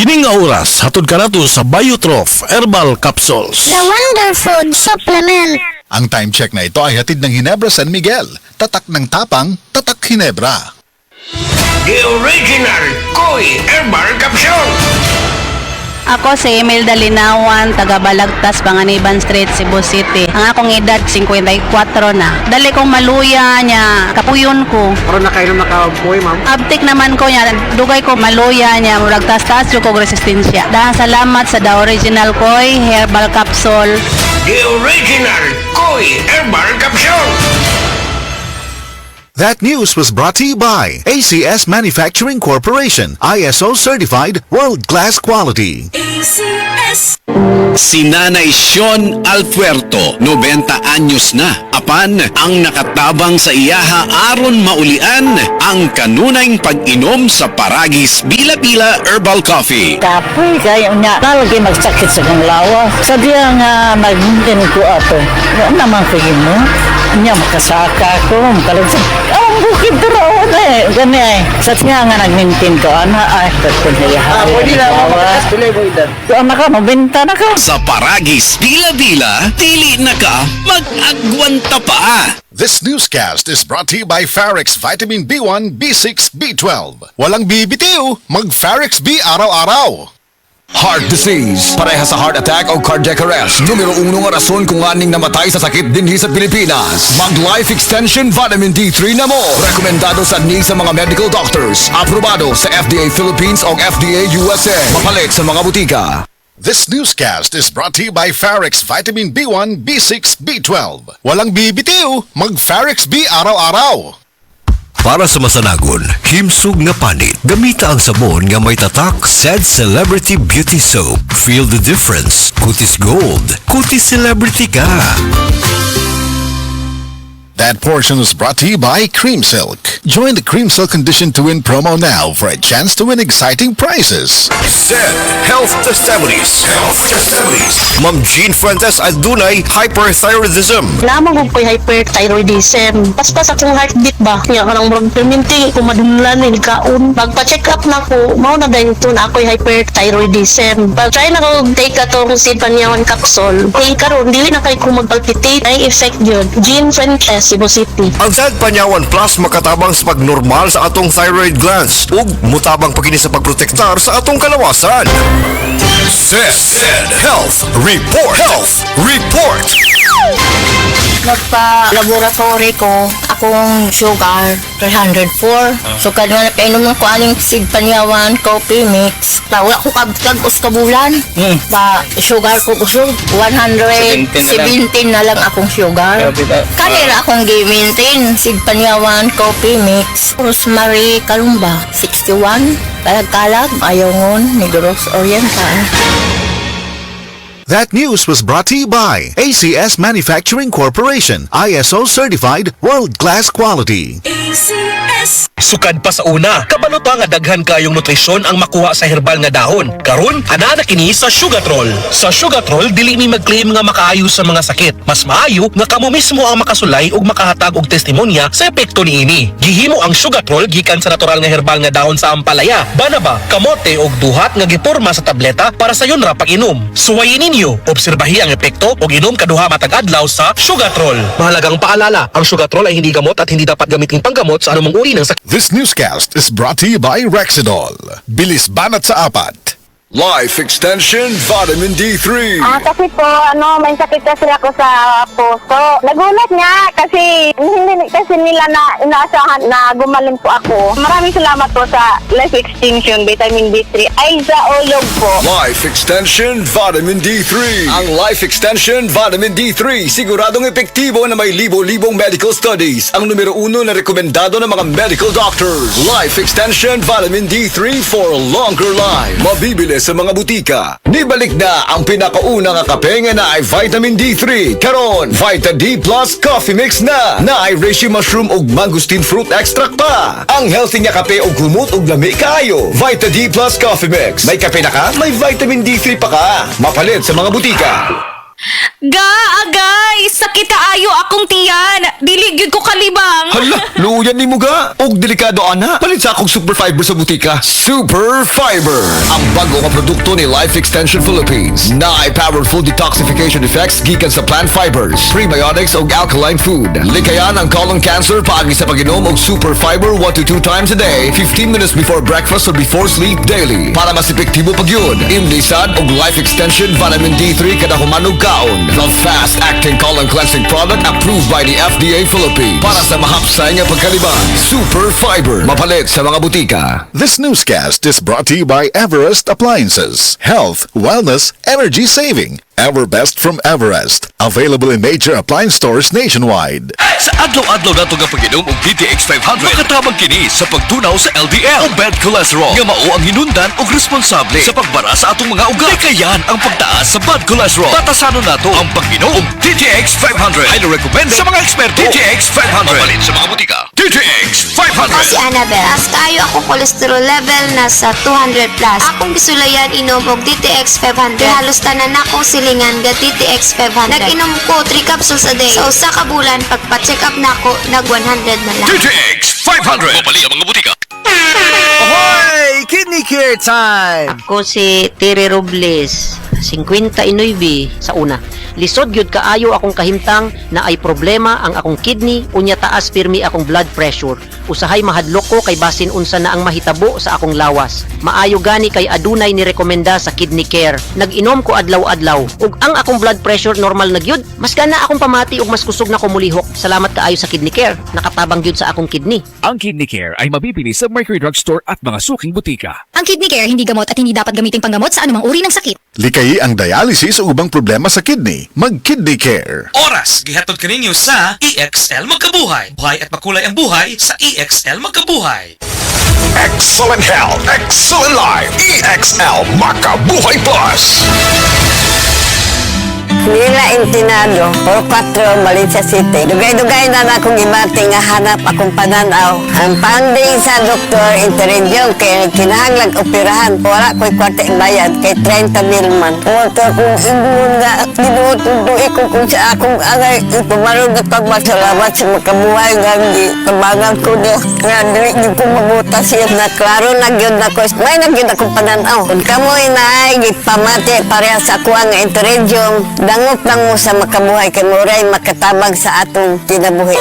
Kini nga oras, hatod ka nato sa Biotrof Herbal Capsules. The Wonder Food Supplement. Ang time check na ito ay hatid ng Ginebra San Miguel. Tatak ng tapang, tatak Ginebra. The original Koi Herbal Capsule. Ako si Imelda Linawan, taga Balagtas, Panganiban Street, Cebu City. Ang akong edad, 54 na. Dali kong maluya niya, kapuyon ko. Karon na kayo nakabuhay, ma'am. Abtik naman ko niya, dugay ko maluya niya, murag tas-tas yung kong resistensya. Dahil salamat sa The Original Koi Herbal Capsule. The original Koi Herbal Capsule. That news was brought to you by ACS Manufacturing Corporation, ISO certified world-class quality. Si Nanay Sean Alpuerto, 90 anyos na. Apan, ang nakatabang sa iyaha aron maulian ang kanunayng pag-inom sa Paragis Bila-Bila Herbal Coffee. Kapoy kayo nga, talagay magsakit sa kong lawa. Sadya nga maghintin ko ato. Ano naman kayo mo? Nya makasaka ko, makalagsan. Ang bukid daraw na eh. Gani eh. Sadya nga nagmintin ko, ay, tatun na yahay. Pwede na, mamakas tuloy mo edad. Doon na ka, mabenta na ka. Sa Paragis Bila-Bila, dili na ka mag-agwanta pa. This newscast is brought to you by Farex Vitamin B1, B6, B12. Walang bibitiw, mag-Farex B araw-araw. Heart disease, pareha sa heart attack o cardiac arrest. Numero 1 nga rason kung aning namatay sa sakit dinhi sa Pilipinas. Mag-Life Extension Vitamin D3 na mo. Rekomendado sa ni sa mga medical doctors. Aprobado sa FDA Philippines o FDA USA. Mapalit sa mga butika. This newscast is brought to you by Farex Vitamin B1, B6, B12. Walang bibitiw, mag-Farex B araw-araw. Para sa masanagon, himsog nga panit, gamita ang sabon nga may tatak said Celebrity Beauty Soap. Feel the difference. Kutis Gold. Kutis Celebrity ka. That portion was brought to you by Cream Silk. Join the Cream Silk Condition to Win promo now for a chance to win exciting prizes. Said Health Testimonies. Health Testimonies. Ma'am Jean Fuentes adunay hyperthyroidism. Lamang ko hyperthyroidism. Paspas akong heartbeat ba? Kaya karang murag perminti, kumadunlan ni kaon. Magpa-check up na ko, mao na dahil ito na ako'y hyperthyroidism. Pag-try na ko take atong Sid Panyawan capsule. Eh karon dili na kay ko magpalpitate. Ay effect yun. Jean Fuentes, Cebu City. Ang Sad Panyawan Plus makatabang sa pagnormal sa atong thyroid glands ug mutabang pagkini sa pagprotektar sa atong kalawasan. Said Health Report. Health Report. Nagpa-laboratory ko, akong sugar, 304. So, kanina napainom ng kualing Sid Panyawan, coffee mix. Wala ko kabutag kabulan. Ba, sugar ko kusog, 117 na lang akong sugar. Kanina akong gi-maintain, Sid Panyawan, coffee mix. Rosemary Kalumba, 61. Kalag-kalag, Ayongon, Negros Oriental. That news was brought to you by ACS Manufacturing Corporation, ISO certified world-class quality. Sukad pa sa una, kabalo pa nga daghan kayong nutrisyon ang makuha sa herbal nga dahon. Karon, ana na kini sa Sugatrol. Sa Sugatrol, dili mi mag-claim nga makaayo sa mga sakit. Mas maayo nga kamo mismo ang makasulay ug makahatag og testimonya sa epekto niini. Gihimo ang Sugatrol gikan sa natural nga herbal nga dahon sa ampalaya, banaba, kamote ug duhat nga giporma sa tableta para sa yon ra pag-inom. Suwayin ninyo, obserbahi ang epekto ug inom kaduha matag adlaw sa Sugatrol. Mahalagang paalala, ang Sugatrol ay hindi gamot at hindi dapat gamitin panggamot sa anumang uri ng sakit. This newscast is brought to you by Rexidol. Bilis banat sa apat. Life Extension Vitamin D3. Kasi po, may sakit kasi ako sa puso. Nagulat nga kasi hindi kasi nila na inaasahan na gumaling po ako. Maraming salamat po sa Life Extension Vitamin D3. Ay, sa ulog po. Life Extension Vitamin D3. Ang Life Extension Vitamin D3 siguradong epektibo na may libo-libong medical studies. Ang numero 1 na rekomendado ng mga medical doctors. Life Extension Vitamin D3 for a longer life. Mabibili sa mga butika. Nibalik na ang pinakauna nga kape nga na ay Vitamin D3. Karon, Vita D Plus Coffee Mix na ay reishi mushroom ug mangosteen fruit extract pa. Ang healthy nga kape ug humot ug lami kaayo. Vita D Plus Coffee Mix. May kape na ka, may Vitamin D3 pa ka. Mapalit sa mga butika. Agay, sakit kaayo akong tiyan. Dili gyud ko kalibang. Hala, luyan ni mo ga. Og delikado ana. Palit sa akong Super Fiber sa butika. Super Fiber, ang bago nga produkto ni Life Extension Philippines. Naay powerful detoxification effects gikan sa plant fibers, prebiotics og alkaline food. Likayan ang colon cancer paagi sa pag-inom og Super Fiber 1 to 2 times a day, 15 minutes before breakfast or before sleep daily. Para mas epektibo pag yun, imlisan og Life Extension Vitamin D3 kada humanog kaon. The fast-acting colon cleansing product approved by the FDA Philippines. Para sa mahapsay nga pagkaliban, Super Fiber. Mapalit sa mga butika. This newscast is brought to you by Everest Appliances. Health, wellness, energy saving. Everbest from Everest. Available in major appliance stores nationwide. Sa adlaw-adlaw nato nga pag-inom og DTX 500, makatabang kini sa pagtunaw sa LDL o bad cholesterol nga mao ang hinundan og responsable sa pagbara sa atong mga ugat. Kayan ang pagtaas sa bad cholesterol. Batasanon nato ang pag-inom og DTX 500. Highly recommended sa mga eksperto. DTX 500. Mapalit sa mga butika. DTX 500. Si Annabel, as kayo akong cholesterol level nasa 200 plus. Akong gisulayan inom og DTX 500. Halos tanan akong silingan ga DTX 500. Nag-inom ko 3 capsules a day. Sa usa ka bulan pagpa-check up nako nag 100 na lang. DTX 500. Mapalit ang mga butika. Ahoy! Kidney Care time! Ako si Tere Robles, 59 sa una. Lisod gyud kaayo akong kahimtang na ay problema ang akong kidney unya taas pirmi akong blood pressure. Usahay mahadlok ko kay basin unsa na ang mahitabo sa akong lawas. Maayo gani kay adunay ni rekomenda sa Kidney Care. Nag-inom ko adlaw-adlaw ug ang akong blood pressure normal na gyud. Mas gana akong pamati ug mas kusog na ko mulihok. Salamat kaayo sa Kidney Care. Nakatabang gyud sa akong kidney. Ang Kidney Care ay mabibili sa Mercury Drugstore at mga suking butika. Ang Kidney Care hindi gamot at hindi dapat gamitin panggamot sa anumang uri ng sakit. Likayi ang dialysis o ubang problema sa kidney. Mag-Kidney Care. Oras, gihatod kaninyo sa EXL Magkabuhay. Buhay at makulay ang buhay sa EXL Magkabuhay. Excellent health, excellent life. EXL Makabuhay Plus. Nila Intinado, Por 4, Valencia City. Dugay-dugay na akong ibati nga hanap akong pananaw. Ang funding sa Dr. Interinjong kay kinahanglag operahan. Wala ko'y kwarte bayad kay 30 mil man. Pumunta akong ingon nga ginutuduin ko kung sa akong angay. Pumarong na pagmasalamat sa makabuhay nga kabangan ko niya. Nga hindi ko mabuta siya na klaro nagyod na ko. May nagyod akong pananaw. Kung kamoy na ay gipamati pareha sa ako ang Interinjong. Dangot lang mo sa makabuhay kay Muray makatabang sa atong kinabuhi.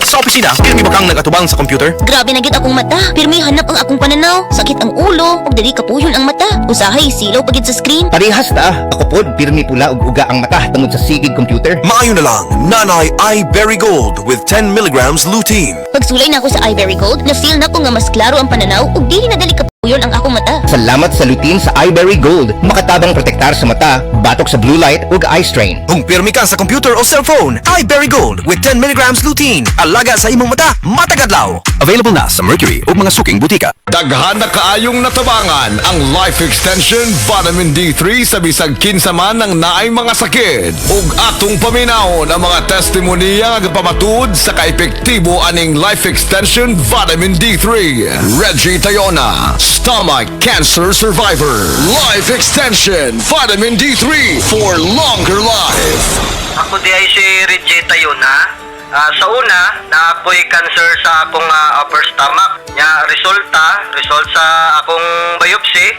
Sa opisina, pirmi ba kang nagatubang sa computer? Grabe na gyud akong mata. Pirmi hanap ang akong pananaw. Sakit ang ulo, ug dili kapuyon ang mata. Usahay silaw pagid sa screen. Parehas ta. Ako pod pirmi pula ug uga ang mata tungod sa sigid computer. Maayo na lang, Nanay iBerry Gold with 10 milligrams lutein. Pagsulay na ako sa iBerry Gold, na-feel na ko nga mas klaro ang pananaw ug dili na dali kapuyon ang akong mata. Salamat sa lutein sa iBerry Gold. Makatabang protektar sa mata, batok sa blue light ug eye strain. Kung pirmi ka sa computer o cellphone, iBerry Gold with 10 milligrams lutein. Alaga sa imong mata, matagadlaw. Available na sa Mercury o mga suking butika. Daghan na kaayong natabangan ang Life Extension Vitamin D3 sa bisag kinsa man ng naay mga sakit. Ug atong paminahon ang mga testimonya nga pamatud sa kaepektibo aning Life Extension Vitamin D3. Reggie Tayona, stomach cancer survivor. Life Extension Vitamin D3 for longer life. Ako di ay si Reggie Tayona. Sa una, naapoy cancer sa akong upper stomach. Result sa akong biopsy,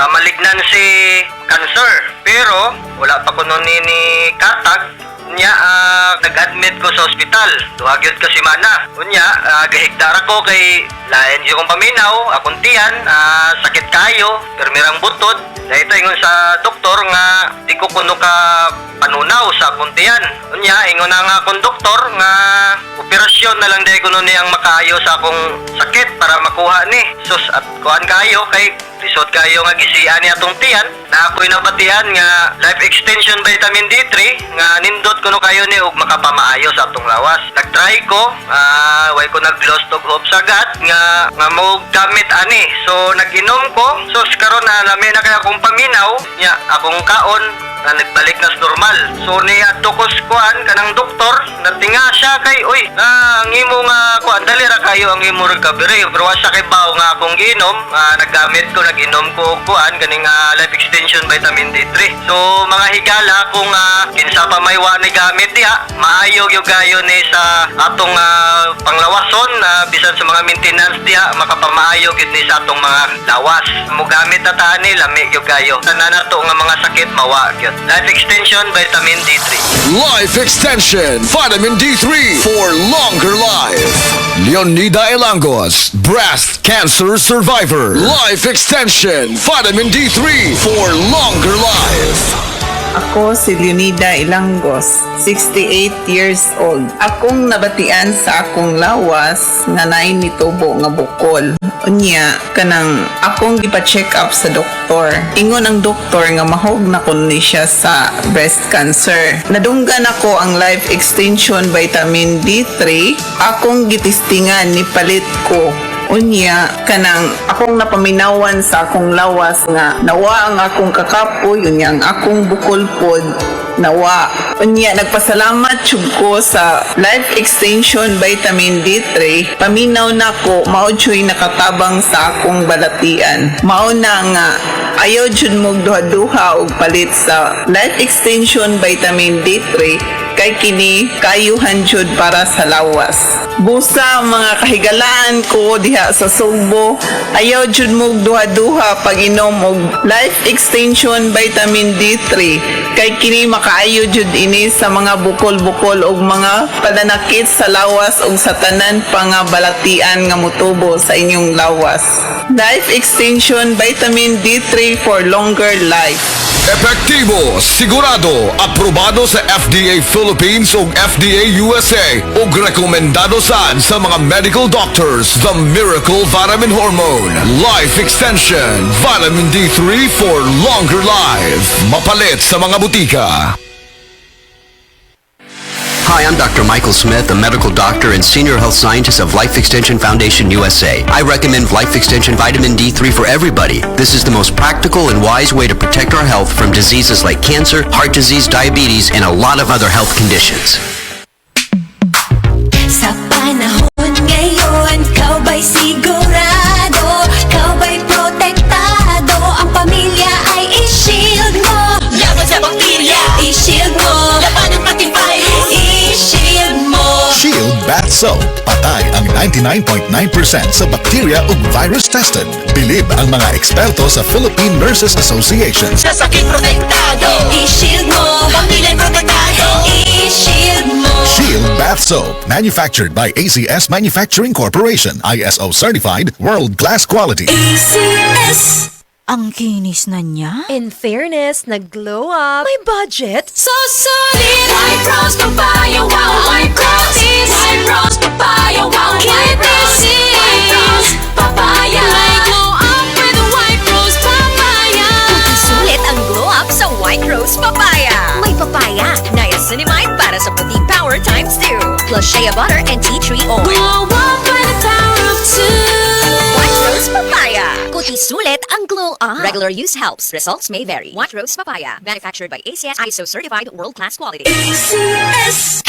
malignancy cancer. Pero, wala pa ko nun ni katag. Nag-admit ko sa ospital. Duhagyod ka si Mana. Gahigdara ko kay lain yung paminaw, akong tiyan, sakit kayo, permirang butod. Dahil ito ingon sa doktor nga di ko kuno ka panunaw sa akong tiyan. Ingon na nga akong doktor nga operasyon na lang dahil kuno niyang makaayo sa akong sakit para makuha ni. Sus at kuhan kayo kay lisod kayo nga gisian ni atong tiyan na ako'y nabatian nga Life Extension Vitamin D3 nga nindot kuno kayo ni ug makapamaayo sa atong lawas. Nagtry ko, way ko nag-lost og hope sagad nga mo gamit ani. So nag-inom ko. So karon na lami na kay akong paminaw nya akong kaon na nagbalik na normal. So ni adto ko kuan kanang doktor natinga siya kay ang imo nga kuan dali ra kayo ang imo recovery. Pero sa kibaw nga akong giinom, naggamit ko, nag-inom ko og kuan kaning life extension vitamin D3. So mga higala kung kinsa pa may wa ni gamit diha, maayo gyud kayo ni sa atong panglawason, bisan sa mga maintenance diha, makapamaayo gyud ni sa atong mga lawas. Mugamit na tani lami gyud kayo. Tanan nato nga mga sakit mawa gyud. Life extension vitamin D3. Life Extension Vitamin D3 for longer life. Leonida Elangos, breast cancer survivor. Life Extension Vitamin D3 for longer life. Ako si Leonida Ilangos, 68 years old. Akong nabatian sa akong lawas nga naay nitubo nga bukol. Unya, kanang akong gipa-check up sa doktor. Ingon ang doktor nga mahog na kun ni siya sa breast cancer. Nadunggan ako ang Life Extension Vitamin D3. Akong gitistingan ni palit ko. Unya, kanang akong napaminawan sa akong lawas nga nawa ang akong kakapoy, unya ang akong bukol pod nawa. Unya, nagpasalamat jud ko sa Life Extension Vitamin D3. Paminaw na ko, mao jud nakatabang sa akong balatian. Mao na nga ayaw jud mo duha-duha og palit sa Life Extension Vitamin D3 kay kini kayuhan jud para sa lawas. Busa mga kahigalaan ko diha sa Sugbo, ayaw jud mo duha-duha pag inom og Life Extension Vitamin D3 kay kini makaayo jud ini sa mga bukol-bukol og mga pananakit sa lawas ug sa tanan pa nga balatian nga motubo sa inyong lawas. Life Extension Vitamin D3 for longer life. Epektibo, sigurado, aprobado sa FDA Philippines ug FDA USA ug rekomendado saan sa mga medical doctors. The Miracle Vitamin Hormone Life Extension Vitamin D3 for longer life. Mapalit sa mga butika. Hi, I'm Dr. Michael Smith, a medical doctor and senior health scientist of Life Extension Foundation USA. I recommend Life Extension Vitamin D3 for everybody. This is the most practical and wise way to protect our health from diseases like cancer, heart disease, diabetes, and a lot of other health conditions. Sa panahon ngayon, kau ba'y sigurado? Kau ba'y protektado? Ang pamilya ay i-shield mo. Laban sa bakterya, i-shield mo. Laban ng pati virus, i-shield mo. Shield Bath Soap. Patay ang 99.9% sa bacteria ug virus tested. Bilib ang mga eksperto sa Philippine Nurses Association. Sa sakit protektado, i-shield mo. Pamilya protektado, i-shield mo. Shield Bath Soap. Manufactured by ACS Manufacturing Corporation. ISO certified, world-class quality. ACS! Ang kinis na niya. In fairness, nag-glow up. May budget. So solid! White Rose Papaya, wow! White Rose! White Rose Papaya, wow! White Rose! White Rose Papaya! May glow up with White Rose Papaya! Sulit ang glow up sa White Rose Papaya. May papaya, niacinamide para sa puti power times 2. Plus shea butter and tea tree oil. Glow up with the power of 2. White Rose Papaya. Kuti sulit ang glow up. Regular use helps. Results may vary. White Rose Papaya. Manufactured by ACS ISO certified world-class quality. ACS!